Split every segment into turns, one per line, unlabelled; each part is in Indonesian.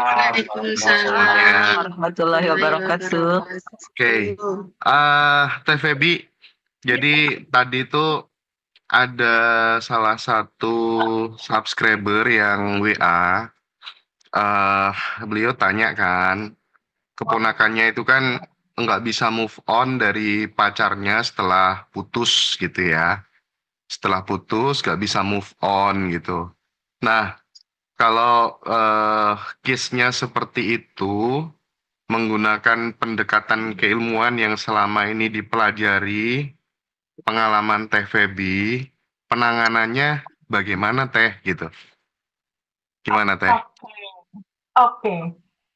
Waalaikumsalam
Waalaikumsalam
warahmatullahi
warahmatullahi
wabarakatuh.
Oke, Teh Feby, jadi tadi tuh ada salah satu subscriber yang WA, eh beliau tanya kan, keponakannya itu kan nggak bisa move on dari pacarnya setelah putus gitu ya. Setelah putus nggak bisa move on gitu. Nah, kalau case-nya seperti itu, menggunakan pendekatan keilmuan yang selama ini dipelajari, pengalaman Teh Feby, penanganannya bagaimana Teh gitu? Gimana Teh?
Oke, oke.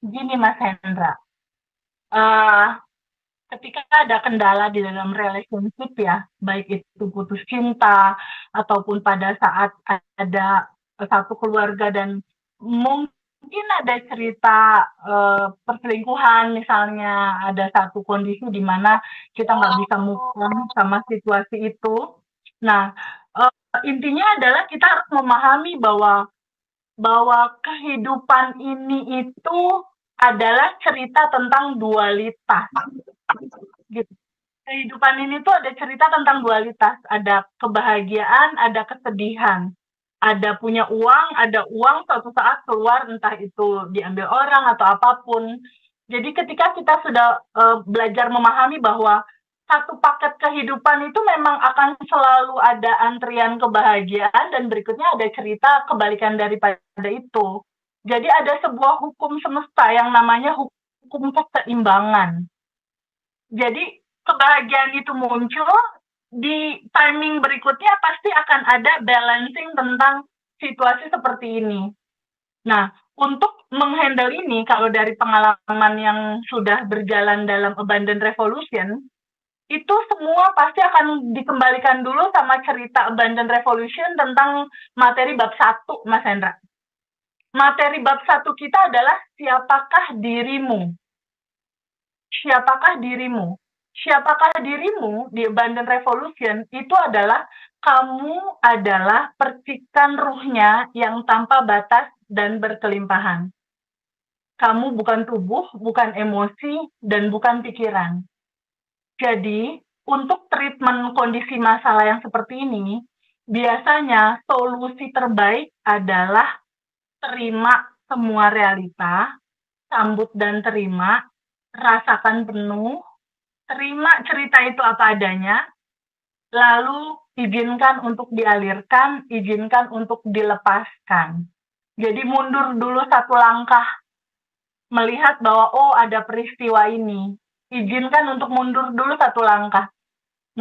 Gini Mas Hendra, eh, ketika ada kendala di dalam relationship ya, baik itu putus cinta ataupun pada saat ada satu keluarga dan mungkin ada cerita perselingkuhan misalnya, ada satu kondisi di mana kita nggak bisa move on sama situasi itu. Nah, eh, intinya adalah kita harus memahami bahwa bahwa kehidupan ini itu adalah cerita tentang dualitas, gitu. Kehidupan ini tuh ada cerita tentang dualitas, ada kebahagiaan, ada kesedihan. Ada punya uang, ada uang suatu saat keluar, entah itu diambil orang atau apapun. Jadi ketika kita sudah belajar memahami bahwa satu paket kehidupan itu memang akan selalu ada antrian kebahagiaan dan berikutnya ada cerita kebalikan daripada itu. Jadi ada sebuah hukum semesta yang namanya hukum keseimbangan. Jadi kebahagiaan itu muncul, di timing berikutnya pasti akan ada balancing tentang situasi seperti ini. Nah, untuk menghandle ini, kalau dari pengalaman yang sudah berjalan dalam Abundant Revolution, itu semua pasti akan dikembalikan dulu sama cerita Abundant Revolution tentang materi bab 1, Mas Hendra. Materi bab 1 kita adalah siapakah dirimu? Siapakah dirimu? Siapakah dirimu di Abundant Revolution itu adalah kamu adalah percikan ruhnya yang tanpa batas dan berkelimpahan. Kamu bukan tubuh, bukan emosi, dan bukan pikiran. Jadi, untuk treatment kondisi masalah yang seperti ini, biasanya solusi terbaik adalah terima semua realita, sambut dan terima, rasakan penuh, terima cerita itu apa adanya, lalu izinkan untuk dialirkan, izinkan untuk dilepaskan. Jadi mundur dulu satu langkah, melihat bahwa oh ada peristiwa ini, izinkan untuk mundur dulu satu langkah.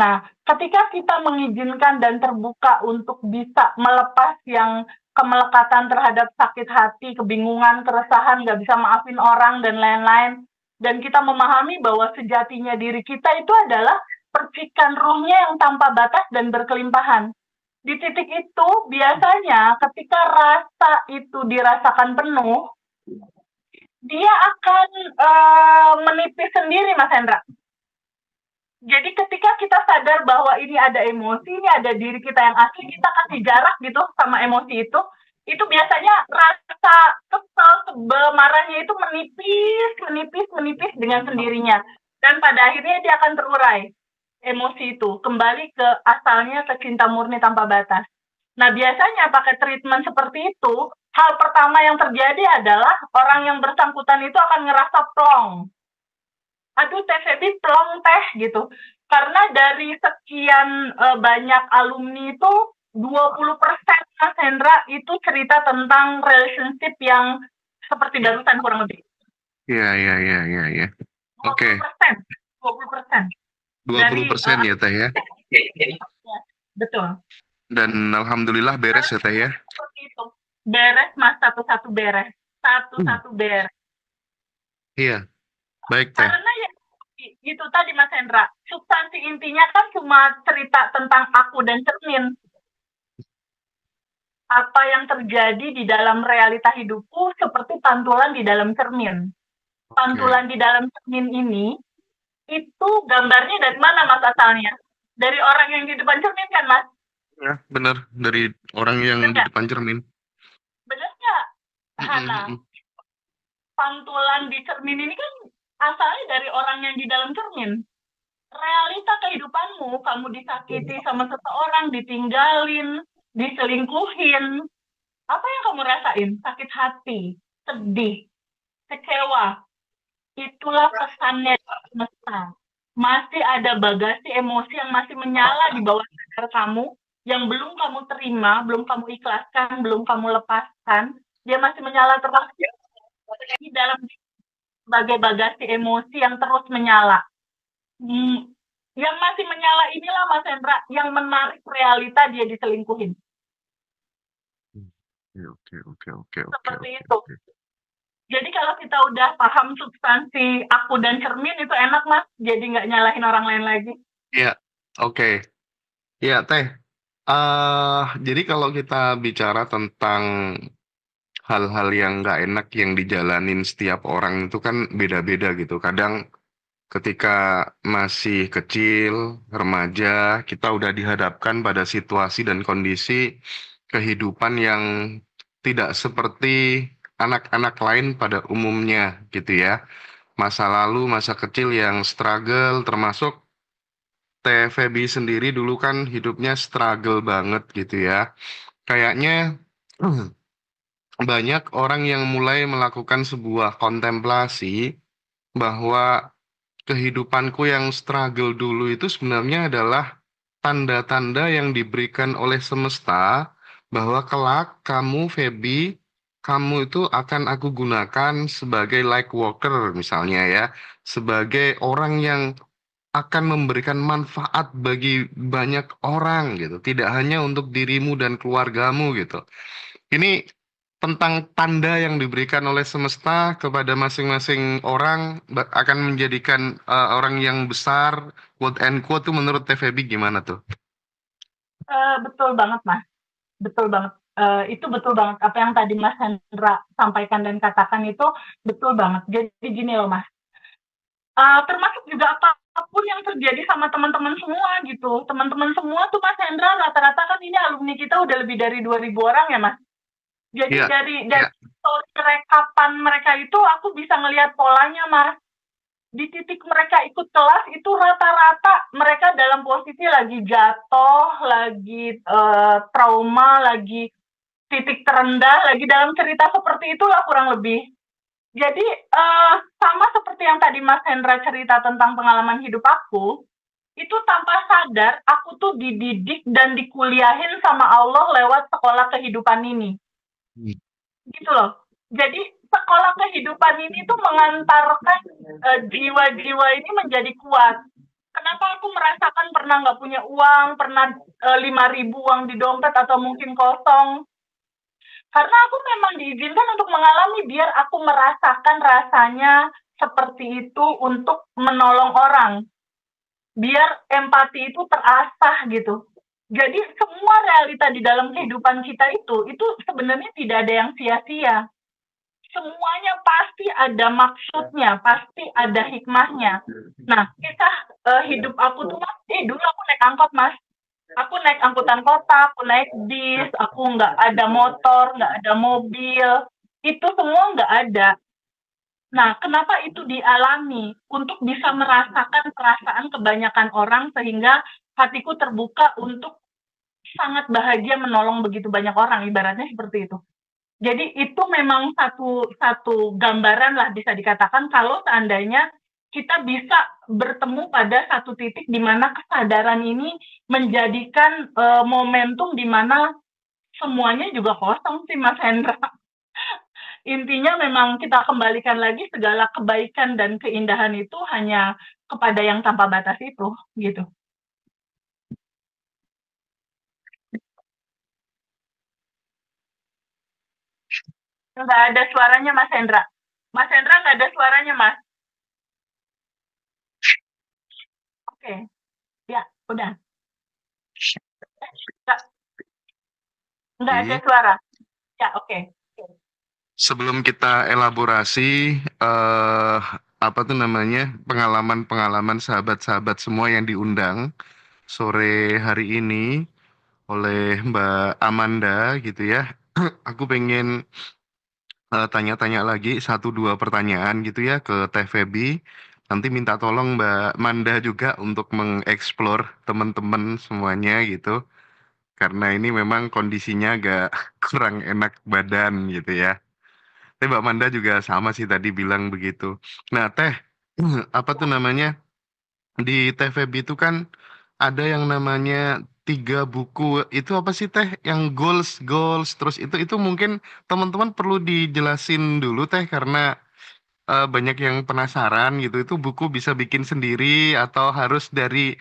Nah, ketika kita mengizinkan dan terbuka untuk bisa melepas yang kemelekatan terhadap sakit hati, kebingungan, keresahan, nggak bisa maafin orang, dan lain-lain, dan kita memahami bahwa sejatinya diri kita itu adalah percikan ruhnya yang tanpa batas dan berkelimpahan. Di titik itu, biasanya ketika rasa itu dirasakan penuh, dia akan menipis sendiri, Mas Hendra. Jadi ketika kita sadar bahwa ini ada emosi, ini ada diri kita yang asli, kita kasih jarak gitu sama emosi itu biasanya rasa kesel, sebel, marahnya itu menipis, menipis, menipis dengan sendirinya. Dan pada akhirnya dia akan terurai, emosi itu. Kembali ke asalnya, ke cinta murni tanpa batas. Nah biasanya pakai treatment seperti itu, hal pertama yang terjadi adalah orang yang bersangkutan itu akan ngerasa plong. Aduh Teh Feby plong Teh gitu. Karena dari sekian banyak alumni itu 20% Mas Hendra itu cerita tentang relationship yang seperti barusan kurang lebih.
Iya, iya, iya, iya, iya. Oke,
20%. 20%.
20% ya Teh ya.
Ya, betul.
Dan alhamdulillah beres ya Teh ya.
Seperti itu. Beres Mas, satu-satu beres. Satu-satu beres.
Iya, baik Teh.
Karena ya itu tadi Mas Hendra, substansi intinya kan cuma cerita tentang aku dan cermin. Apa yang terjadi di dalam realita hidupku seperti pantulan di dalam cermin. Pantulan di dalam cermin ini, itu gambarnya dari mana Mas asalnya? Dari orang yang di depan cermin kan Mas?
Ya, benar. Dari orang yang di depan cermin.
Benar nggak, Hana? pantulan di cermin ini kan asalnya dari orang yang di dalam cermin. Realita kehidupanmu, kamu disakiti sama seseorang, ditinggalin, diselingkuhin, apa yang kamu rasain? Sakit hati, sedih, kecewa. Itulah pesannya dari semesta. Masih ada bagasi emosi yang masih menyala di bawah sadar kamu, yang belum kamu terima, belum kamu ikhlaskan, belum kamu lepaskan. Dia masih menyala terus di dalam sebagai bagasi emosi yang terus menyala. Yang masih menyala inilah Mas Hendra yang menarik realita dia diselingkuhin.
Oke.
Seperti itu. Jadi kalau kita udah paham substansi aku dan cermin itu enak Mas, jadi nggak nyalahin orang lain lagi.
Iya, oke. Iya, Teh. Jadi kalau kita bicara tentang hal-hal yang nggak enak yang dijalanin setiap orang itu kan beda-beda gitu. Kadang ketika masih kecil, remaja, kita udah dihadapkan pada situasi dan kondisi kehidupan yang tidak seperti anak-anak lain pada umumnya gitu ya. Masa lalu, masa kecil yang struggle, termasuk Teh Feby sendiri dulu kan hidupnya struggle banget gitu ya. Kayaknya banyak orang yang mulai melakukan sebuah kontemplasi bahwa kehidupanku yang struggle dulu itu sebenarnya adalah tanda-tanda yang diberikan oleh semesta bahwa kelak kamu, Feby, kamu itu akan aku gunakan sebagai light worker misalnya ya, sebagai orang yang akan memberikan manfaat bagi banyak orang gitu, tidak hanya untuk dirimu dan keluargamu gitu. Ini tentang tanda yang diberikan oleh semesta kepada masing-masing orang akan menjadikan orang yang besar, quote and quote tuh menurut TVB gimana tuh?
Betul banget Mas, betul banget. Itu betul banget apa yang tadi Mas Hendra sampaikan dan katakan itu betul banget. Jadi gini loh Mas, termasuk juga apapun yang terjadi sama teman-teman semua gitu. Teman-teman semua tuh Mas Hendra rata-rata kan ini alumni kita udah lebih dari 2.000 orang ya Mas. Jadi
Iya,
dari
iya.
story rekapan mereka itu aku bisa ngelihat polanya Mas. Di titik mereka ikut kelas itu rata-rata mereka dalam posisi lagi jatuh, lagi trauma, lagi titik terendah, lagi dalam cerita seperti itulah kurang lebih. Jadi sama seperti yang tadi Mas Hendra cerita tentang pengalaman hidup aku, itu tanpa sadar aku tuh dididik dan dikuliahin sama Allah lewat sekolah kehidupan ini. Gitu loh. Jadi sekolah kehidupan ini tuh mengantarkan jiwa-jiwa ini menjadi kuat. Kenapa aku merasakan pernah nggak punya uang, pernah 5.000 uang di dompet atau mungkin kosong. Karena aku memang diizinkan untuk mengalami biar aku merasakan rasanya seperti itu untuk menolong orang. Biar empati itu terasah gitu. Jadi semua realita di dalam kehidupan kita itu sebenarnya tidak ada yang sia-sia. Semuanya pasti ada maksudnya, pasti ada hikmahnya. Nah, kisah hidup aku tuh Mas, dulu aku naik angkot Mas. Aku naik angkutan kota, aku naik bis, aku nggak ada motor, nggak ada mobil. Itu semua nggak ada. Nah, kenapa itu dialami? Untuk bisa merasakan perasaan kebanyakan orang sehingga hatiku terbuka untuk sangat bahagia menolong begitu banyak orang, ibaratnya seperti itu. Jadi itu memang satu gambaran lah bisa dikatakan kalau seandainya kita bisa bertemu pada satu titik di mana kesadaran ini menjadikan momentum di mana semuanya juga kosong sih Mas Hendra. Intinya memang kita kembalikan lagi segala kebaikan dan keindahan itu hanya kepada yang tanpa batas itu, gitu. Nggak ada suaranya Mas Hendra. Mas Hendra nggak ada suaranya Mas. Oke, ya udah. Nggak ada suara. Ya oke.
Sebelum kita elaborasi apa tuh namanya pengalaman-pengalaman sahabat-sahabat semua yang diundang sore hari ini oleh Mbak Amanda gitu ya. Aku pengen tanya-tanya lagi satu dua pertanyaan gitu ya ke Teh Febi. Nanti minta tolong Mbak Manda juga untuk mengeksplor teman-teman semuanya gitu. Karena ini memang kondisinya agak kurang enak badan gitu ya. Tapi Mbak Manda juga sama sih tadi bilang begitu. Nah, Teh, apa tuh namanya? Di TVB itu kan ada yang namanya 3 buku. Itu apa sih Teh? Yang goals, goals. Terus itu mungkin teman-teman perlu dijelasin dulu Teh karena banyak yang penasaran gitu. Itu buku bisa bikin sendiri atau harus dari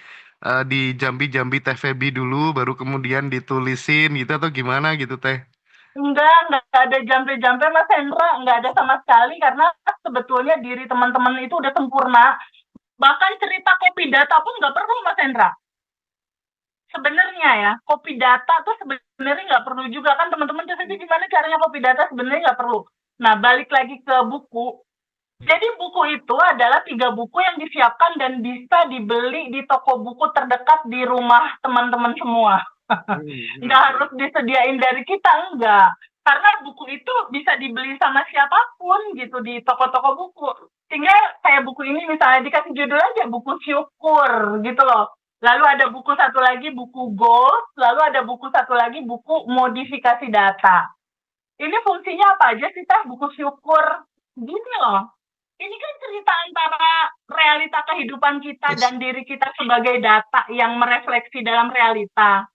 di jambi-jambi TVB dulu baru kemudian ditulisin gitu atau gimana gitu Teh?
Enggak ada jampe-jampe Mas Hendra, enggak ada sama sekali karena sebetulnya diri teman-teman itu udah sempurna. Bahkan cerita kopi data pun nggak perlu Mas Hendra. Sebenarnya ya, kopi data tuh sebenarnya nggak perlu juga kan teman-teman. Jadi gimana caranya kopi data sebenarnya nggak perlu. Nah, balik lagi ke buku. Jadi buku itu adalah 3 buku yang disiapkan dan bisa dibeli di toko buku terdekat di rumah teman-teman semua. Nggak harus disediain dari kita, enggak. Karena buku itu bisa dibeli sama siapapun gitu di toko-toko buku. Sehingga kayak buku ini misalnya dikasih judul aja buku syukur gitu loh. Lalu ada buku satu lagi buku goals, lalu ada buku satu lagi buku modifikasi data. Ini fungsinya apa aja sih Teh buku syukur? Gini loh, ini kan cerita antara realita kehidupan kita
Yes.
dan diri kita sebagai data yang merefleksi dalam realita.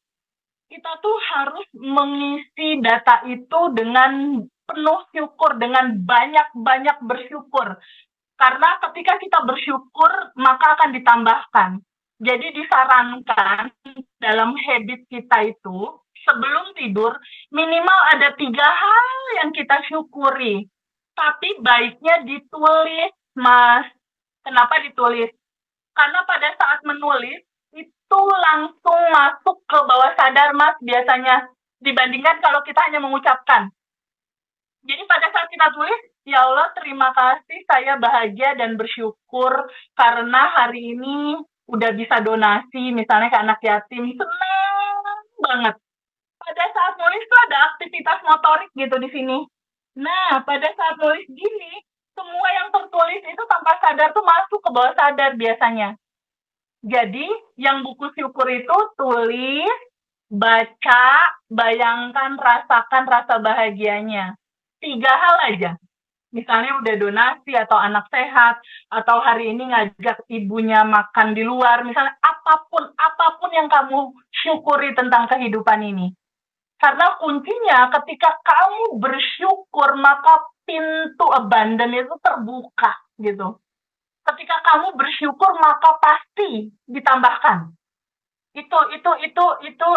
Kita tuh harus mengisi data itu dengan penuh syukur, dengan banyak-banyak bersyukur. Karena ketika kita bersyukur, maka akan ditambahkan. Jadi disarankan dalam habit kita itu, sebelum tidur, minimal ada 3 hal yang kita syukuri. Tapi baiknya ditulis, Mas. Kenapa ditulis? Karena pada saat menulis, itu langsung masuk ke bawah sadar, Mas, biasanya. Dibandingkan kalau kita hanya mengucapkan. Jadi pada saat kita tulis, ya Allah terima kasih saya bahagia dan bersyukur karena hari ini udah bisa donasi misalnya ke anak yatim. Senang banget. Pada saat nulis tuh ada aktivitas motorik gitu di sini. Nah, pada saat nulis gini, semua yang tertulis itu tanpa sadar tuh masuk ke bawah sadar biasanya. Jadi, yang buku syukur itu tulis, baca, bayangkan, rasakan rasa bahagianya. 3 hal aja. Misalnya udah donasi atau anak sehat, atau hari ini ngajak ibunya makan di luar, misalnya apapun yang kamu syukuri tentang kehidupan ini. Karena kuncinya ketika kamu bersyukur, maka pintu abundance itu terbuka gitu. Ketika kamu bersyukur, maka pasti ditambahkan. Itu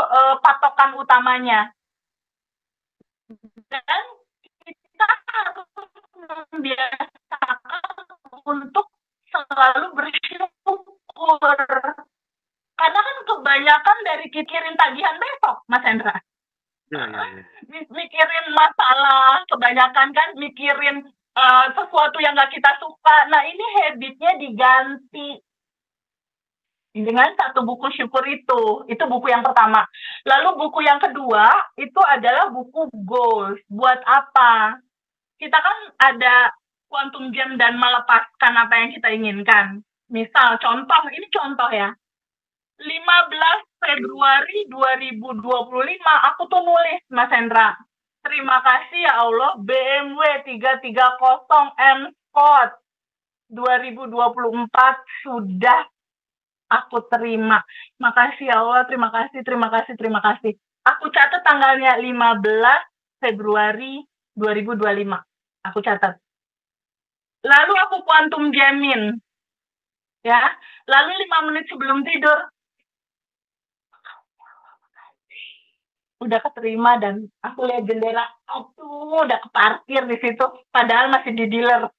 patokan utamanya. Dan kita harus membiasakan untuk selalu bersyukur. Karena kan kebanyakan dari mikirin tagihan besok, Mas Hendra.
Ya, ya, ya.
Mikirin masalah, kebanyakan kan mikirin sesuatu yang nggak kita suka. Nah, ini habitnya diganti dengan satu buku syukur itu. Itu buku yang pertama. Lalu buku yang kedua, itu adalah buku goals. Buat apa? Kita kan ada quantum jam dan melepaskan apa yang kita inginkan. Misal, ini contoh ya. 15 Februari 2025, aku tuh nulis, Mas Hendra. Terima kasih ya Allah, BMW 330 M Sport 2024 sudah aku terima. Makasih ya Allah, terima kasih. Aku catat tanggalnya 15 Februari 2025. Aku catat. Lalu aku quantum jamin. Ya, lalu 5 menit sebelum tidur, udah keterima dan aku lihat jendela, aduh udah keparkir di situ, padahal masih di dealer.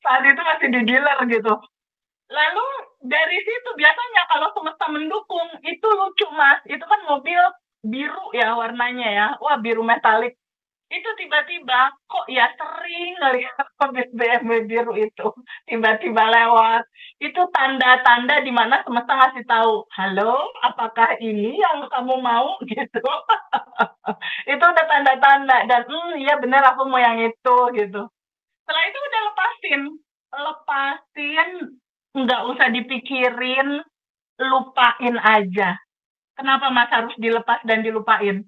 Saat itu masih di dealer gitu. Lalu dari situ biasanya kalau semesta mendukung itu lucu Mas, itu kan mobil biru ya warnanya ya, wah biru metalik. Itu tiba-tiba kok ya sering ngelihat mobil BMW biru itu tiba-tiba lewat. Itu tanda-tanda di mana semesta ngasih tahu, halo, apakah ini yang kamu mau gitu. Itu udah tanda-tanda dan iya bener aku mau yang itu gitu. Setelah itu udah lepasin, lepasin, nggak usah dipikirin, lupain aja. Kenapa Mas harus dilepas dan dilupain?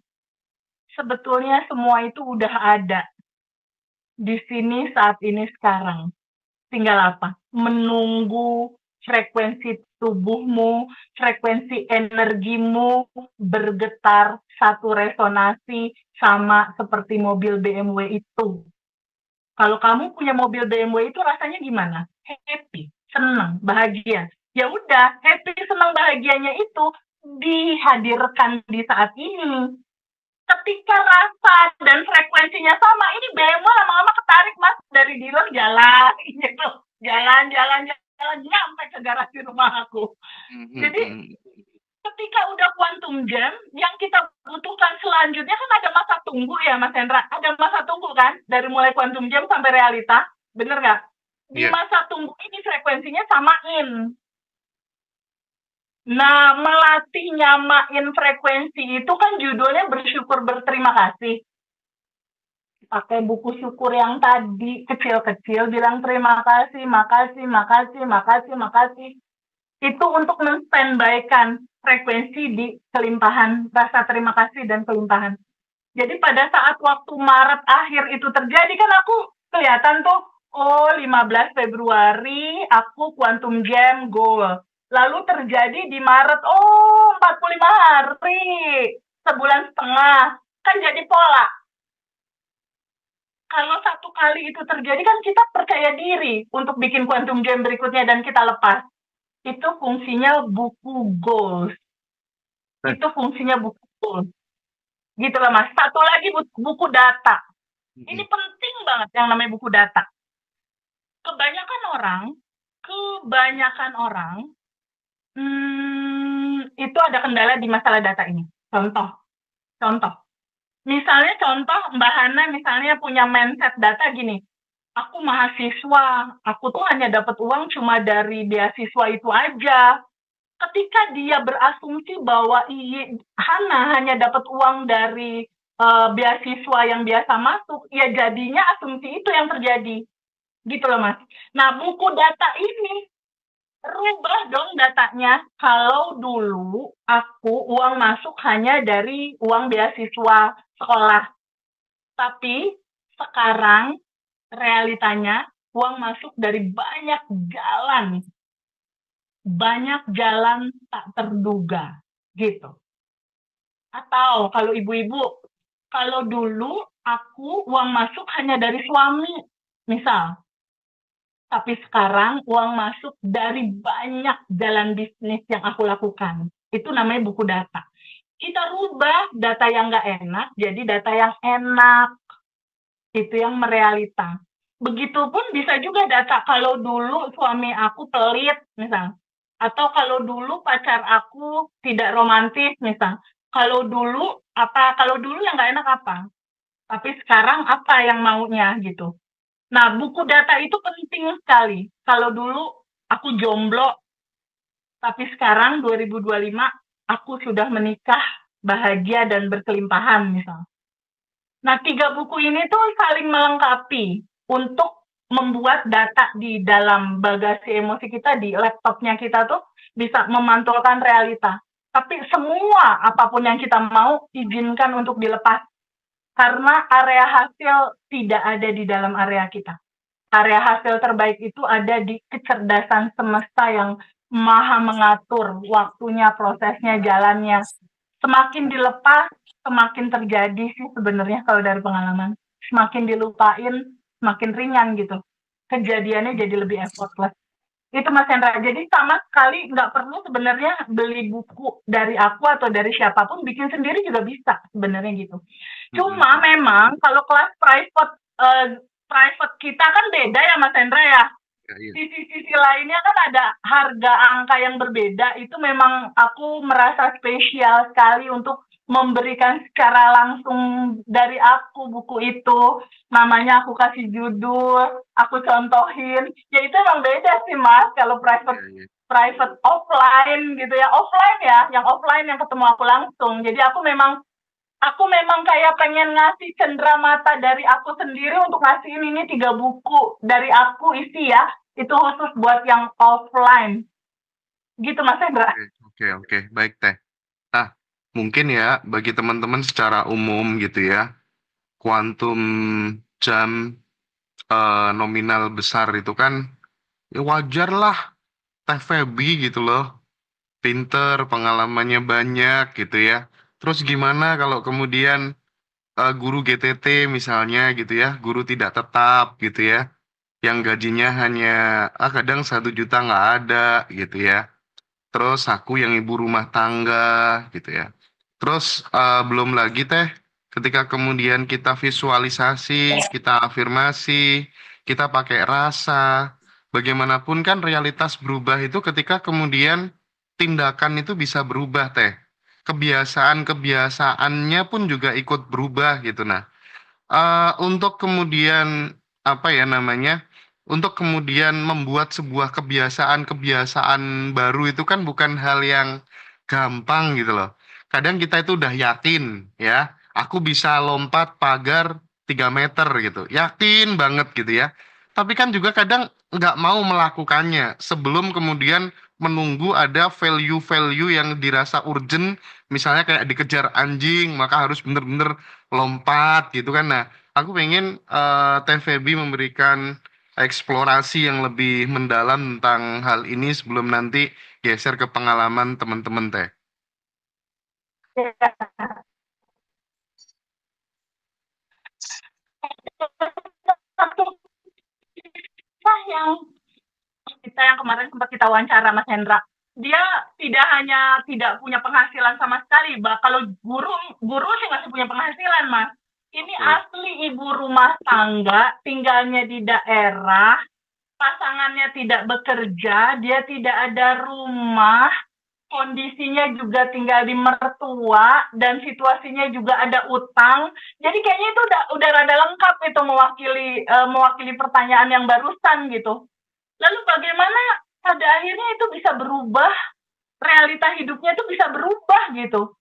Sebetulnya semua itu udah ada di sini saat ini sekarang. Tinggal apa? Menunggu frekuensi tubuhmu, frekuensi energimu bergetar satu resonasi sama seperti mobil BMW itu. Kalau kamu punya mobil BMW itu rasanya gimana? Happy, senang, bahagia. Ya udah, happy, senang, bahagianya itu dihadirkan di saat ini. Ketika rasa dan frekuensinya sama, ini BMW lama-lama ketarik Mas dari dealer jalan gitu. Jalan, nyampe ke garasi rumah aku. Jadi ketika udah quantum jam, yang kita butuhkan selanjutnya kan ada masa tunggu ya Mas Hendra. Ada masa tunggu kan, dari mulai quantum jam sampai realita. Bener nggak? Di
Iya.
masa tunggu ini frekuensinya samain. Nah, melatih nyamain frekuensi itu kan judulnya bersyukur berterima kasih. Pakai buku syukur yang tadi kecil-kecil bilang terima kasih, makasih, makasih, makasih, makasih. Itu untuk men-standby-kan frekuensi di kelimpahan, rasa terima kasih dan kelimpahan. Jadi pada saat waktu Maret akhir itu terjadi kan aku kelihatan tuh, oh 15 Februari aku quantum jam goal. Lalu terjadi di Maret, oh 45 hari, sebulan setengah. Kan jadi pola. Kalau satu kali itu terjadi kan kita percaya diri untuk bikin quantum jam berikutnya dan kita lepas. Itu fungsinya buku goals. Itu fungsinya buku goals. Gitu lah Mas. Satu lagi buku data. Ini penting banget yang namanya buku data. Kebanyakan orang itu ada kendala di masalah data ini. Contoh. Misalnya contoh Mbak Hana misalnya punya mindset data gini, aku mahasiswa, aku tuh hanya dapat uang cuma dari beasiswa itu aja. Ketika dia berasumsi bahwa Hana hanya dapat uang dari beasiswa yang biasa masuk, ya jadinya asumsi itu yang terjadi. Gitu loh Mas. Nah, buku data ini rubah dong datanya. Kalau dulu aku uang masuk hanya dari uang beasiswa sekolah. Tapi sekarang realitanya uang masuk dari banyak jalan. Banyak jalan tak terduga gitu. Atau kalau ibu-ibu, kalau dulu aku uang masuk hanya dari suami, misal. Tapi sekarang uang masuk dari banyak jalan bisnis yang aku lakukan. Itu namanya buku data. Kita rubah data yang nggak enak jadi data yang enak. Itu yang merealita. Begitupun bisa juga data kalau dulu suami aku pelit, misal. Atau kalau dulu pacar aku tidak romantis, misal. Kalau dulu yang nggak enak apa? Tapi sekarang apa yang maunya gitu. Nah, buku data itu penting sekali. Kalau dulu aku jomblo, tapi sekarang 2025 aku sudah menikah, bahagia dan berkelimpahan misal. Nah, 3 buku ini tuh saling melengkapi untuk membuat data di dalam bagasi emosi kita, di laptopnya kita tuh bisa memantulkan realita. Tapi semua apapun yang kita mau, izinkan untuk dilepas. Karena area hasil tidak ada di dalam area kita. Area hasil terbaik itu ada di kecerdasan semesta yang maha mengatur waktunya, prosesnya, jalannya. Semakin dilepas, semakin terjadi sih sebenarnya kalau dari pengalaman. Semakin dilupain, semakin ringan gitu. Kejadiannya jadi lebih effortless. Itu Mas Hendra. Jadi sama sekali nggak perlu sebenarnya beli buku dari aku atau dari siapapun, bikin sendiri juga bisa sebenarnya gitu. Cuma memang kalau kelas private kita kan beda ya Mas Hendra ya. Sisi-sisi lainnya kan ada harga angka yang berbeda. Itu memang aku merasa spesial sekali untuk memberikan secara langsung dari aku buku itu, namanya aku kasih judul, aku contohin, ya itu emang beda sih Mas, kalau
Iya,
private
iya.
private offline gitu ya, offline ya, yang offline yang ketemu aku langsung. Jadi aku memang kayak pengen ngasih cenderamata dari aku sendiri untuk ngasihin ini 3 buku dari aku isi ya, itu khusus buat yang offline. Gitu Mas Hendra.
Oke, oke, oke. Baik, Teh. Nah, mungkin ya bagi teman-teman secara umum gitu ya, kuantum jam nominal besar itu kan ya wajar lah Teh Feby gitu loh. Pinter, pengalamannya banyak gitu ya. Terus gimana kalau kemudian guru GTT misalnya gitu ya, guru tidak tetap gitu ya, yang gajinya hanya kadang 1 juta nggak ada gitu ya. Terus aku yang ibu rumah tangga gitu ya. Terus belum lagi Teh, ketika kemudian kita visualisasi, kita afirmasi, kita pakai rasa, bagaimanapun kan realitas berubah itu ketika kemudian tindakan itu bisa berubah Teh. Kebiasaan-kebiasaannya pun juga ikut berubah gitu. Nah, untuk kemudian apa ya namanya? Untuk kemudian membuat sebuah kebiasaan-kebiasaan baru itu kan bukan hal yang gampang gitu loh. Kadang kita itu udah yakin ya, aku bisa lompat pagar 3 meter gitu. Yakin banget gitu ya. Tapi kan juga kadang nggak mau melakukannya sebelum kemudian menunggu ada value-value yang dirasa urgent, misalnya kayak dikejar anjing, maka harus bener-bener lompat gitu kan. Nah, aku pengen Teh Feby memberikan eksplorasi yang lebih mendalam tentang hal ini sebelum nanti geser ke pengalaman teman-teman Teh.
Satu kisah yang kita yang kemarin sempat kita wawancara Mas Hendra, dia tidak hanya tidak punya penghasilan sama sekali, kalau guru guru sih masih punya penghasilan Mas. Ini
Betul.
asli ibu rumah tangga, tinggalnya di daerah, pasangannya tidak bekerja, dia tidak ada rumah, kondisinya juga tinggal di mertua dan situasinya juga ada utang. Jadi kayaknya itu udah rada lengkap itu mewakili pertanyaan yang barusan gitu. Lalu bagaimana pada akhirnya itu bisa berubah, realita hidupnya itu bisa berubah gitu.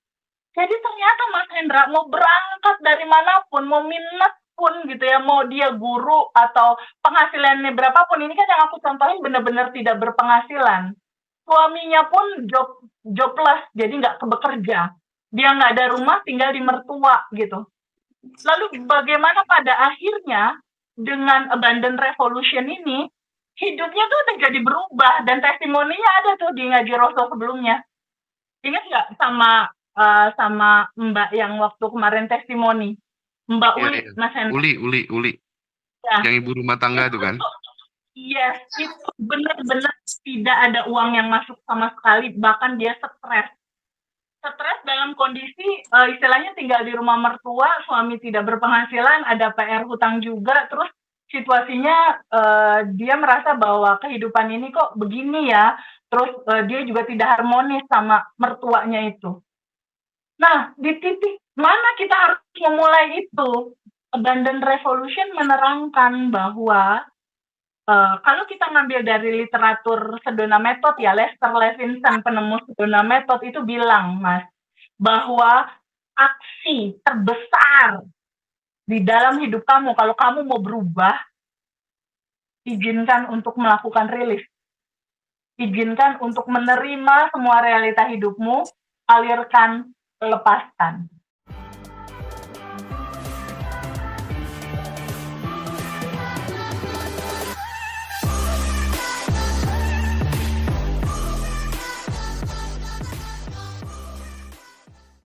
Jadi ternyata Mas Hendra mau berangkat dari manapun, mau minus pun gitu ya, mau dia guru atau penghasilannya berapapun, ini kan yang aku contohin benar-benar tidak berpenghasilan. Suaminya pun jobless, jadi nggak bekerja. Dia nggak ada rumah, tinggal di mertua gitu. Lalu bagaimana pada akhirnya dengan abandon revolution ini, hidupnya tuh udah jadi berubah dan testimoninya ada tuh di ngaji Rasul sebelumnya. Ingat nggak sama Mbak yang waktu kemarin testimoni, Mbak
Iya,
Uli,
iya.
Mas Hendra?
Uli, Uli, Uli.
Ya,
Yang ibu rumah tangga
itu
itu kan?
tuh, yes, itu benar-benar tidak ada uang yang masuk sama sekali, bahkan dia stres dalam kondisi istilahnya tinggal di rumah mertua, suami tidak berpenghasilan, ada PR hutang juga, terus situasinya dia merasa bahwa kehidupan ini kok begini ya, terus dia juga tidak harmonis sama mertuanya itu. Nah, di titik mana kita harus memulai itu? Abandon Revolution menerangkan bahwa kalau kita ngambil dari literatur Sedona Method ya, Lester Levinson penemu Sedona Method itu bilang, Mas, bahwa aksi terbesar di dalam hidup kamu, kalau kamu mau berubah, izinkan untuk melakukan rilis. Izinkan untuk menerima semua realita hidupmu, alirkan, lepaskan.